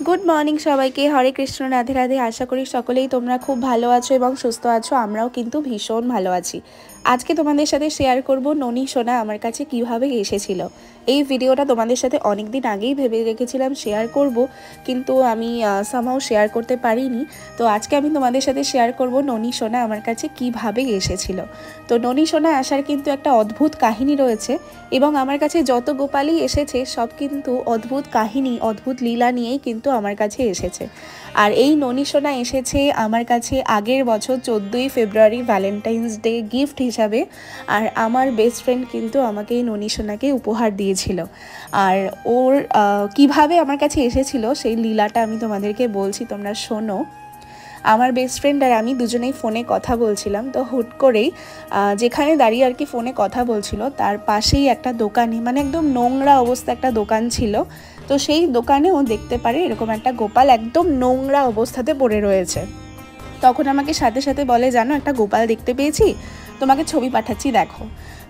Good morning सबाइके हरे कृष्ण राधे राधे। आशा करी सकलेई तोमरा खूब भालो आछो एबं सुस्थ आछो। आमराओ किन्तु भीषण भालो आछि। आज के तुम्हारे साथे शेयर करब ननी सोना आमार काछे किभाबे एसेछिलो। এই ভিডিওটা তোমাদের সাথে অনেক দিন আগেই ভেবে রেখেছিলাম শেয়ার করব, কিন্তু আমি সামহাও শেয়ার করতে পারিনি। তো আজকে আমি তোমাদের সাথে শেয়ার করব ননি সোনা আমার কাছে কিভাবে এসেছিল। তো ননি সোনা আসার কিন্তু একটা অদ্ভুত কাহিনী রয়েছে এবং আমার কাছে যত গোপালই এসেছে সব কিন্তু অদ্ভুত কাহিনী অদ্ভুত লীলা নিয়েই কিন্তু আমার কাছে এসেছে। আর এই ননি সোনা এসেছে আমার কাছে আগের বছর 14ই ফেব্রুয়ারি ভ্যালেন্টাইন্স ডে গিফট হিসাবে। আর আমার বেস্ট ফ্রেন্ড কিন্তু আমাকে এই ননি সোনাকে উপহার দিয়েছিল। আর ওর কিভাবে আমার কাছে এসেছিল সেই লীলাটা আমি তোমাদেরকে বলছি, তোমরা শোনো। আমার বেস্ট ফ্রেন্ড আর আমি দুজনেই ফোনে কথা বলছিলাম। তো হুট করেই যেখানে দাঁড়িয়ে আর কি ফোনে কথা বলছিল তার পাশেই একটা দোকানে, মানে একদম নোংরা অবস্থা একটা দোকান ছিল। তো সেই দোকানে ও দেখতে পারে এরকম একটা গোপাল একদম নোংরা অবস্থাতে পড়ে রয়েছে। তখন আমাকে সাথে সাথে বলে, জানো একটা গোপাল দেখতে পেয়েছি, তোমাকে ছবি পাঠাচ্ছি দেখো।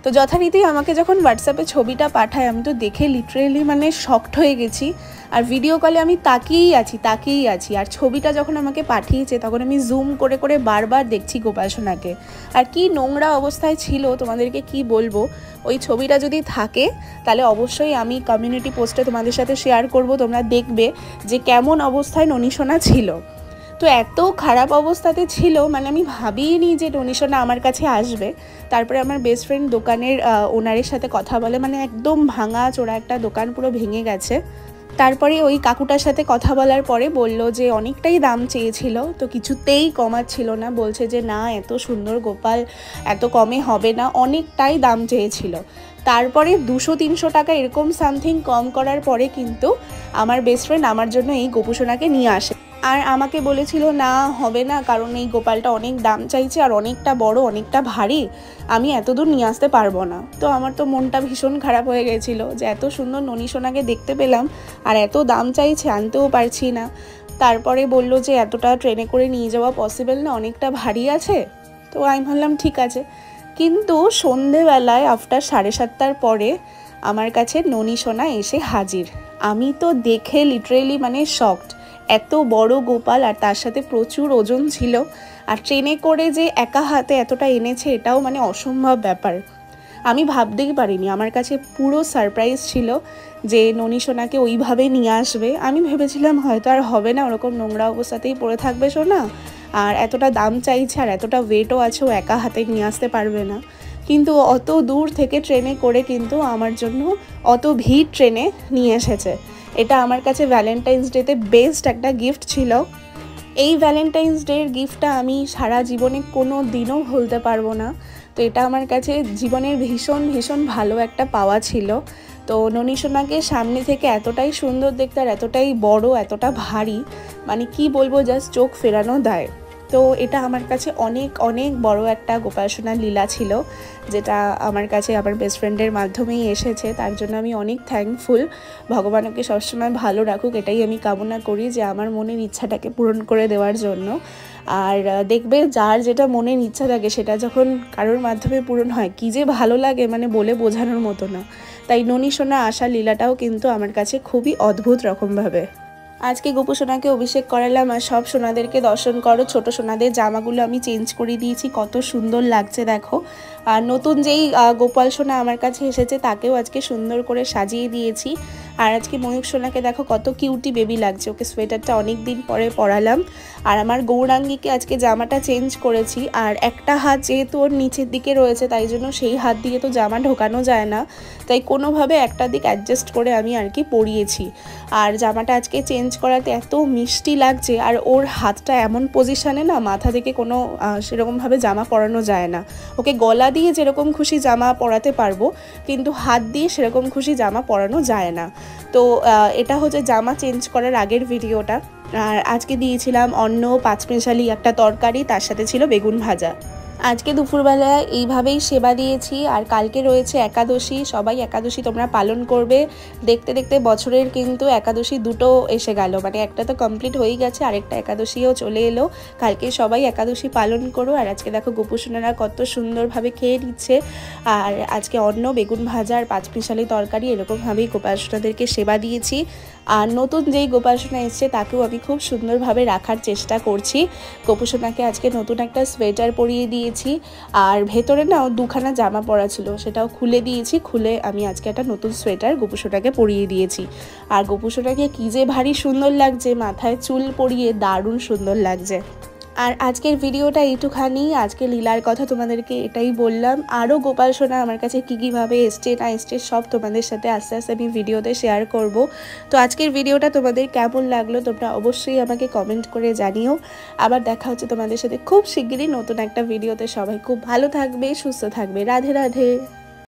তো যথারীতি আমাকে যখন হোয়াটসঅ্যাপে ছবিটা পাঠায় আমি তো দেখে লিটারেলি মানে শকড হয়ে গেছি। আর ভিডিও কলে আমি তাকিয়েই আছি। আর ছবিটা যখন আমাকে পাঠিয়েছে তখন আমি জুম করে করে বারবার দেখছি গোপাল সোনাকে। আর কি নোংরা অবস্থায় ছিল তোমাদেরকে কি বলবো। ওই ছবিটা যদি থাকে তাহলে অবশ্যই আমি কমিউনিটি পোস্টে তোমাদের সাথে শেয়ার করব, তোমরা দেখবে যে কেমন অবস্থায় ননি সোনা ছিল। তো এত খারাপ অবস্থাতে ছিল, মানে আমি ভাবিনি যে ননি সোনা আমার কাছে আসবে। তারপরে আমার বেস্ট ফ্রেন্ড দোকানের ওনারের সাথে কথা বলে, মানে একদম ভাঙা চোরা একটা দোকান, পুরো ভেঙে গেছে। তারপরে ওই কাকুটার সাথে কথা বলার পরে বলল যে অনেকটাই দাম চেয়েছিল, তো কিছুতেই কমাচ্ছিল না, বলছে যে না এত সুন্দর গোপাল এত কমে হবে না, অনেকটাই দাম চেয়েছিল। তারপরে 200-300 টাকা এরকম সামথিং কম করার পরে কিন্তু আমার বেস্ট ফ্রেন্ড আমার জন্য এই গোপুসোনাকে নিয়ে আসে। আর আমাকে বলেছিল না হবে না, কারণ এই গোপালটা অনেক দাম চাইছে আর অনেকটা বড় অনেকটা ভারী, আমি এত দূর নিয়ে আসতে পারবো না। তো আমার তো মনটা ভীষণ খারাপ হয়ে গেছিল যে এত সুন্দর ননি সোনাকে দেখতে পেলাম আর এত দাম চাইছে, আনতেও পারছি না। তারপরে বললো যে এতটা ট্রেনে করে নিয়ে যাওয়া পসিবল না, অনেকটা ভারী আছে। তো আমি ভাবলাম ঠিক আছে। কিন্তু সন্ধেবেলায় আফটার 7:30টার পরে আমার কাছে ননি সোনা এসে হাজির। আমি তো দেখে লিটারেলি মানে শকড। এত বড় গোপাল আর তার সাথে প্রচুর ওজন ছিল। আর ট্রেনে করে যে একা হাতে এতটা এনেছে এটাও মানে অসম্ভব ব্যাপার। আমি ভাবতেই পারিনি, আমার কাছে পুরো সারপ্রাইজ ছিল যে ননি সোনাকে ওইভাবে নিয়ে আসবে। আমি ভেবেছিলাম হয়তো আর হবে না, ওরকম নোংরা অবস্থাতেই পড়ে থাকবে সোনা, আর এতটা দাম চাইছে আর এতটা ওয়েটও আছে, ও একা হাতে নিয়ে আসতে পারবে না। কিন্তু অত দূর থেকে ট্রেনে করে কিন্তু আমার জন্য অত ভিড় ট্রেনে নিয়ে এসেছে। এটা আমার কাছে ভ্যালেন্টাইন্স ডেতে বেস্ট একটা গিফট ছিল। এই ভ্যালেন্টাইন্স ডের গিফটটা আমি সারা জীবনে কোনো দিনও ভুলতে পারবো না। তো এটা আমার কাছে জীবনের ভীষণ ভীষণ ভালো একটা পাওয়া ছিল। তো ননি সোনাকে সামনে থেকে এতটাই সুন্দর দেখতে আর এতটাই বড় এতটা ভারী, মানে কি বলবো, জাস্ট চোখ ফেরানো দেয়। তো এটা আমার কাছে অনেক অনেক বড় একটা গোপাল সোনার লীলা ছিল, যেটা আমার কাছে আমার বেস্ট ফ্রেন্ডের মাধ্যমেই এসেছে। তার জন্য আমি অনেক থ্যাঙ্কফুল। ভগবান ওকে সবসময় ভালো রাখুক, এটাই আমি কামনা করি যে আমার মনের ইচ্ছাটাকে পূরণ করে দেওয়ার জন্য। আর দেখবে যার যেটা মনের ইচ্ছা থাকে সেটা যখন কারোর মাধ্যমে পূরণ হয় কি যে ভালো লাগে, মানে বলে বোঝানোর মতো না। তাই ননি সোনা আসার লীলাটাও কিন্তু আমার কাছে খুবই অদ্ভুত রকমভাবে। আজকে গোপু সোনাকে অভিষেক করালাম আর সব সোনাদেরকে দর্শন করো। ছোট সোনাদের জামাগুলো আমি চেঞ্জ করে দিয়েছি, কত সুন্দর লাগছে দেখো। আর নতুন যেই গোপাল সোনা আমার কাছে এসেছে তাকেও আজকে সুন্দর করে সাজিয়ে দিয়েছি। আর আজকে ময়ূক সোনাকে দেখো কত কিউটি বেবি লাগছে, ওকে সোয়েটারটা অনেক দিন পরে পরালাম। আর আমার গৌরাঙ্গীকে আজকে জামাটা চেঞ্জ করেছি। আর একটা হাত যেহেতু ওর নিচের দিকে রয়েছে তাই জন্য সেই হাত দিয়ে তো জামা ঢোকানো যায় না, তাই কোনোভাবে একটা দিক অ্যাডজাস্ট করে আমি আর কি পরিয়েছি। আর জামাটা আজকে চেঞ্জ করাতে এত মিষ্টি লাগছে। আর ওর হাতটা এমন পজিশানে না, মাথা থেকে কোনো সেরকমভাবে জামা পরানো যায় না। ওকে গলা দিয়ে যেরকম খুশি জামা পরাতে পারবো, কিন্তু হাত দিয়ে সেরকম খুশি জামা পরানো যায় না। তো এটা হচ্ছে জামা চেঞ্জ করার আগের ভিডিওটা। আর আজকে দিয়েছিলাম অন্ন, পাঁচমিশালি একটা তরকারি, তার সাথে ছিল বেগুন ভাজা। আজকে দুপুরবেলায় এইভাবেই সেবা দিয়েছি। আর কালকে রয়েছে একাদশী, সবাই একাদশী তোমরা পালন করবে। দেখতে দেখতে বছরের কিন্তু একাদশী দুটো এসে গেল, মানে একটা তো কমপ্লিট হয়ে গেছে, আরেকটা একাদশীও চলে এলো। কালকে সবাই একাদশী পালন করো। আর আজকে দেখো গোপুসোনারা কত সুন্দরভাবে খেয়ে নিচ্ছে। আর আজকে অন্ন, বেগুন ভাজা আর পাঁচমিশালি তরকারি এরকমভাবেই গোপাল সোনাদেরকে সেবা দিয়েছি। আর নতুন যেই গোপাল সোনা এসছে তাকেও আমি খুব সুন্দরভাবে রাখার চেষ্টা করছি। গোপু সোনাকে আজকে নতুন একটা সোয়েটার পরিয়ে দিয়েছি, আর ভেতরে না দুখানা জামা পরা ছিল, সেটাও খুলে দিয়েছি। খুলে আমি আজকে একটা নতুন সোয়েটার গোপু সোনাকে পরিয়ে দিয়েছি। আর গোপু সোনাকে কী যে ভারী সুন্দর লাগছে, মাথায় চুল পরিয়ে দারুণ সুন্দর লাগছে। আর আজকের ভিডিওটা এইটুখানি। আজকে লীলার কথা তোমাদেরকে এটাই বললাম। আরও গোপাল সোনা আমার কাছে কীভাবে এসছে না এসছে সব তোমাদের সাথে আস্তে আস্তে আমি ভিডিওতে শেয়ার করব। তো আজকের ভিডিওটা তোমাদের কেমন লাগলো তোমরা অবশ্যই আমাকে কমেন্ট করে জানিও। আবার দেখা হচ্ছে তোমাদের সাথে খুব শিগগিরই নতুন একটা ভিডিওতে। সবাই খুব ভালো থাকবে, সুস্থ থাকবে। রাধে রাধে।